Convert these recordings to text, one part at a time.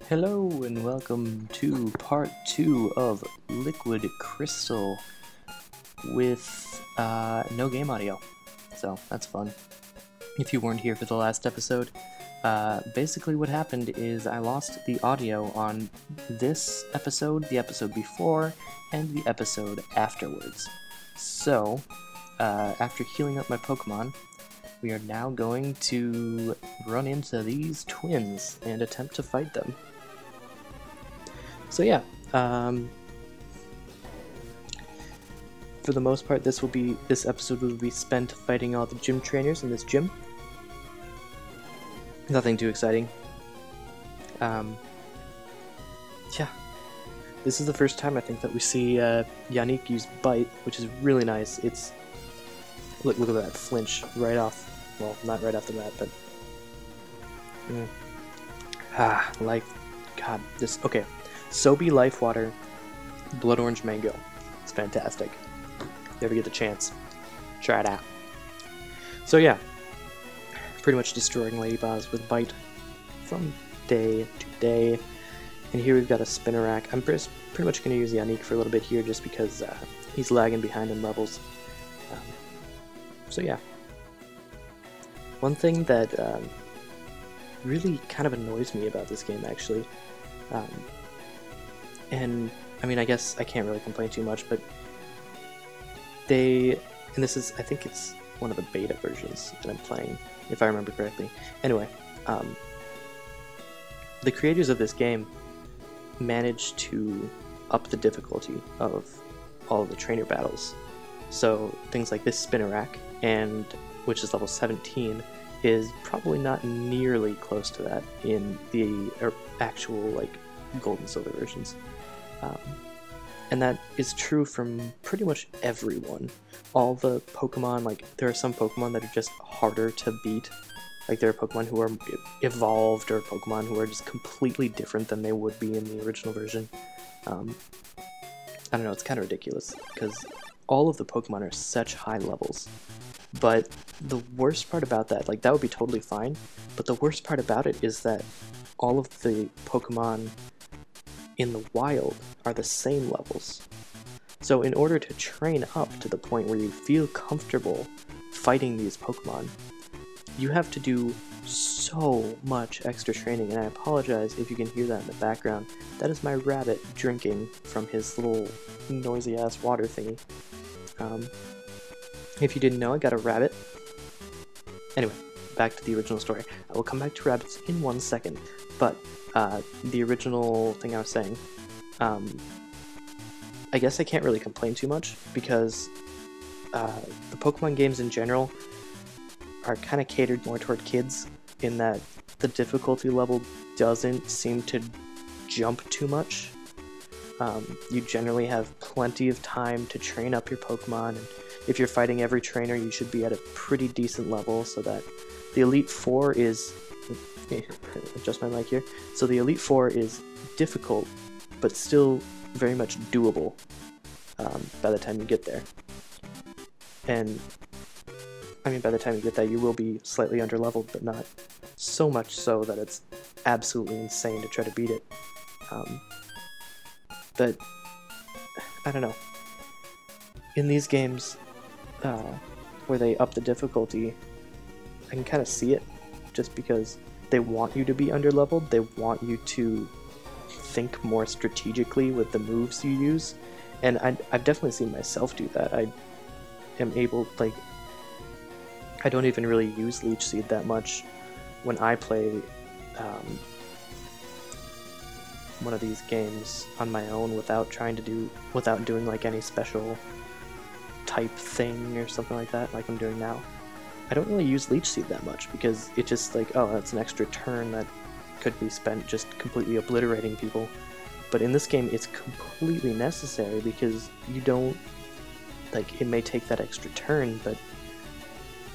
Hello and welcome to part 2 of Liquid Crystal with no game audio, so that's fun. If you weren't here for the last episode, basically what happened is I lost the audio on this episode, the episode before, and the episode afterwards. So, after healing up my Pokemon, we are now going to run into these twins and attempt to fight them. So yeah, for the most part, this episode will be spent fighting all the gym trainers in this gym. Nothing too exciting. Yeah, this is the first time I think that we see Yannick use Bite, which is really nice. It's look at that flinch right off. Well, not right off the bat, but God, this okay. Sobe Life Water, Blood Orange Mango. It's fantastic. If you ever get the chance, try it out. So yeah, pretty much destroying Ladyboss with Bite from day to day. And here we've got a Spinnerack. I'm pretty much going to use Yannick for a little bit here just because he's lagging behind in levels. So yeah. One thing that really kind of annoys me about this game actually, and I mean, I guess I can't really complain too much, but and this is, I think it's one of the beta versions that I'm playing, if I remember correctly. Anyway, the creators of this game managed to up the difficulty of all of the trainer battles. So things like this Spinnerack, which is level 17, is probably not nearly close to that in the actual like gold and silver versions. And that is true from pretty much everyone. All the Pokemon, like, there are some Pokemon that are just harder to beat. Like, there are Pokemon who are evolved, or Pokemon who are just completely different than they would be in the original version. I don't know, it's kind of ridiculous, because all of the Pokemon are such high levels. But the worst part about that, like, that would be totally fine, but the worst part about it is that all of the Pokemon in the wild are the same levels. So in order to train up to the point where you feel comfortable fighting these Pokemon, you have to do so much extra training, and I apologize if you can hear that in the background. That is my rabbit drinking from his little noisy ass water thingy. If you didn't know, I got a rabbit. Anyway, back to the original story. I will come back to rabbits in 1 second, but the original thing I was saying, I guess I can't really complain too much because the Pokemon games in general are kind of catered more toward kids in that the difficulty level doesn't seem to jump too much. You generally have plenty of time to train up your Pokemon, and if you're fighting every trainer, you should be at a pretty decent level so that the Elite Four is... adjust my mic here. So the Elite Four is difficult, but still very much doable by the time you get there. And I mean, by the time you get there, you will be slightly underleveled, but not so much so that it's absolutely insane to try to beat it. But I don't know. In these games where they up the difficulty, I can kind of see it, just because they want you to be underleveled. They want you to think more strategically with the moves you use, and I've definitely seen myself do that. I am able, like, I don't even really use Leech Seed that much when I play one of these games on my own without doing like any special type thing or something like that, like I'm doing now. I don't really use Leech Seed that much because it just like, oh, that's an extra turn that could be spent just completely obliterating people. But in this game, it's completely necessary because you don't, like, it may take that extra turn, but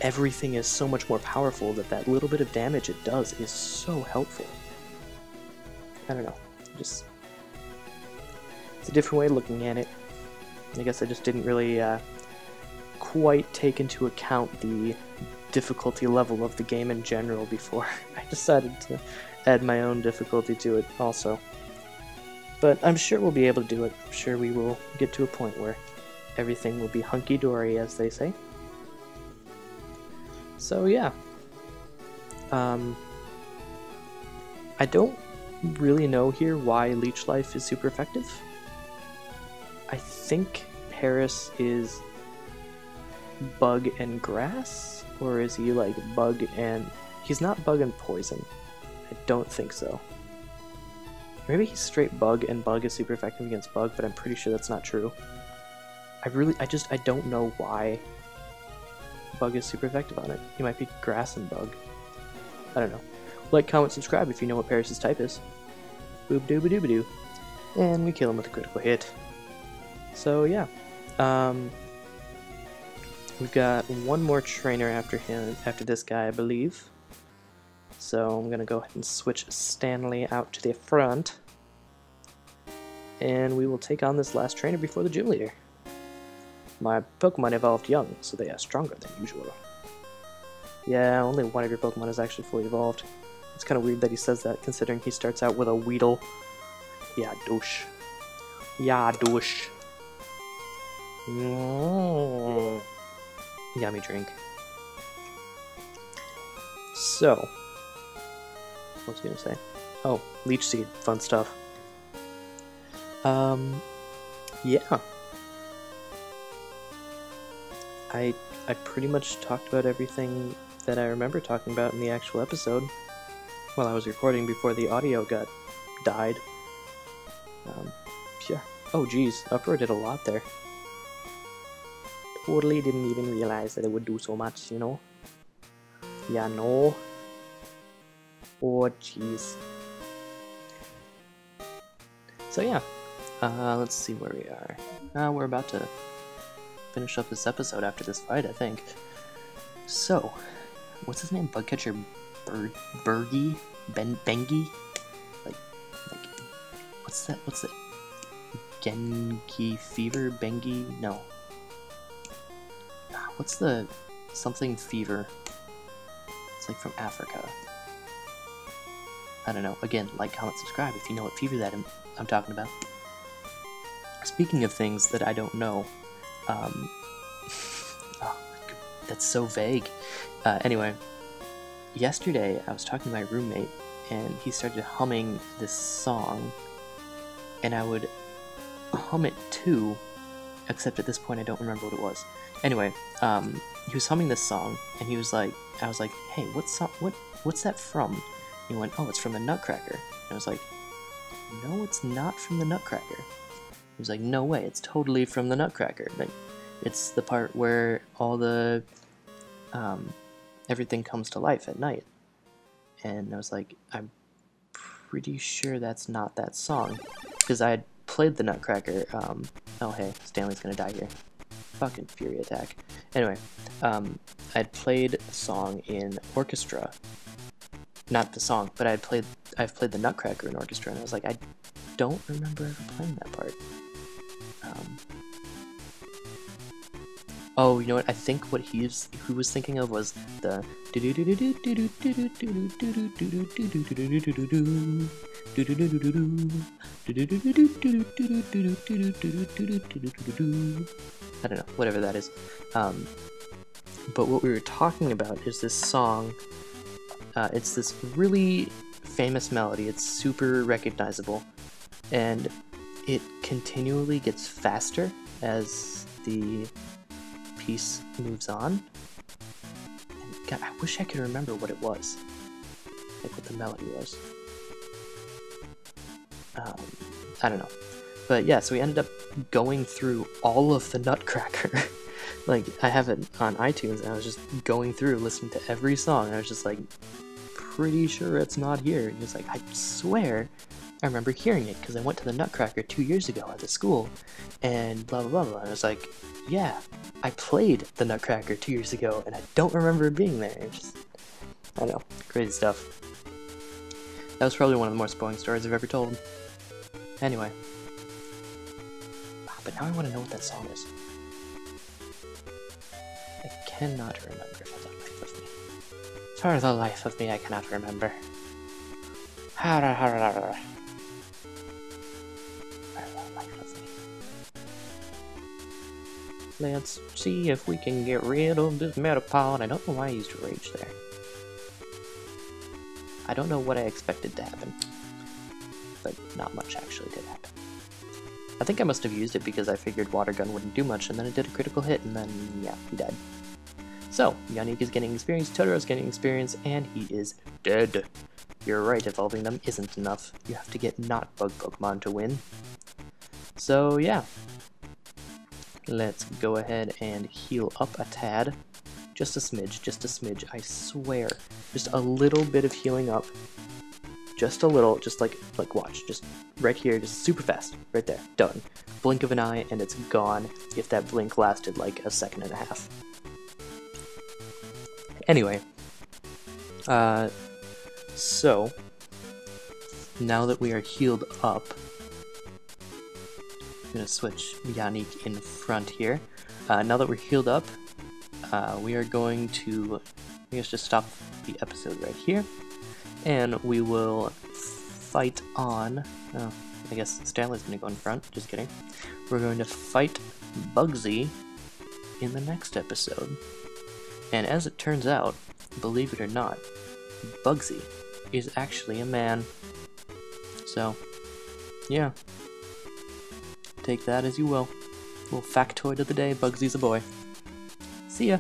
everything is so much more powerful that little bit of damage it does is so helpful. I don't know, just, it's a different way of looking at it. I guess I just didn't really quite take into account the difficulty level of the game in general before I decided to add my own difficulty to it also. But I'm sure we'll be able to do it. I'm sure we will get to a point where everything will be hunky-dory, as they say. So yeah. I don't really know here why Leech Life is super effective. I think Paris is bug and grass, or is he like bug and... He's not bug and poison. I don't think so. Maybe he's straight bug and bug is super effective against bug, but I'm pretty sure that's not true. I don't know why bug is super effective on it. He might be grass and bug. I don't know. Like, comment, subscribe if you know what Paris' type is. Boop dooba dooba doo. And we kill him with a critical hit. So yeah. We've got one more trainer after him, after this guy, I believe. So I'm gonna go ahead and switch Stanley out to the front. And we will take on this last trainer before the gym leader. My Pokemon evolved young, so they are stronger than usual. Yeah, only one of your Pokemon is actually fully evolved. It's kind of weird that he says that, considering he starts out with a Weedle. Yeah, douche. Yeah, douche. Yummy drink. So, what was I gonna say? Oh, Leech Seed, fun stuff. Yeah. I pretty much talked about everything that I remember talking about in the actual episode while I was recording before the audio died. Yeah. Oh geez, Uproar did a lot there. Totally didn't even realize that it would do so much, you know? Yeah, no. Oh jeez. So yeah, let's see where we are. We're about to finish up this episode after this fight, I think. So, what's his name? Bugcatcher Bergie? Bengi? Like, what's that? Genki Fever? Bengi? No. What's the something fever? It's like from Africa. I don't know. Again, like, comment, subscribe if you know what fever that I'm talking about. Speaking of things that I don't know, oh, that's so vague. Anyway, yesterday I was talking to my roommate, and he started humming this song, and I would hum it too, except at this point I don't remember what it was. Anyway, he was humming this song, and he was like, I was like, hey, what's that from? And he went, oh, it's from the Nutcracker. And I was like, no, it's not from the Nutcracker. He was like, no way, it's totally from the Nutcracker. Like, it's the part where all the, everything comes to life at night. And I was like, I'm pretty sure that's not that song. Because I had played the Nutcracker, oh hey, Stanley's gonna die here. Fucking Fury Attack. Anyway, I had played the song in orchestra. Not the song, but I've played the Nutcracker in orchestra, and I was like, I don't remember ever playing that part. Oh, you know what? I think what he was thinking of was the I don't know, whatever that is. But what we were talking about is this song. It's this really famous melody. It's super recognizable, and it continually gets faster as the piece moves on. And God, I wish I could remember what it was, like what the melody was. I don't know, but yeah. So we ended up going through all of the Nutcracker. Like, I have it on iTunes, and I was just going through, listening to every song, and I was just like, pretty sure it's not here. And he was like, I swear I remember hearing it, because I went to the Nutcracker 2 years ago at the school, and blah, blah, blah, blah. And I was like, yeah, I played the Nutcracker 2 years ago, and I don't remember it being there. It's just, I don't know, crazy stuff. That was probably one of the more spoiling stories I've ever told. Anyway. But now I want to know what that song is. I cannot remember for the life of me. For the life of me, I cannot remember. Let's see if we can get rid of this Metapod. I don't know why I used Rage there. I don't know what I expected to happen, but not much actually did happen. I think I must have used it because I figured Water Gun wouldn't do much, and then it did a critical hit, and then, yeah, he died. So, Yannick is getting experience, Totoro's getting experience, and he is dead. You're right, evolving them isn't enough. You have to get not bug Pokemon to win. So, yeah. Let's go ahead and heal up a tad. Just a smidge, I swear. Just a little bit of healing up. Just a little, just like watch, just right here, just super fast, right there, done. Blink of an eye and it's gone, if that blink lasted like a second and a half. Anyway, so, now that we are healed up, I'm gonna switch Yannick in front here. Now that we're healed up, we are going to, I guess, just stop the episode right here. And we will fight on, oh, I guess Stanley's going to go in front, just kidding. We're going to fight Bugsy in the next episode. And as it turns out, believe it or not, Bugsy is actually a man. So, yeah. Take that as you will. Little factoid of the day, Bugsy's a boy. See ya!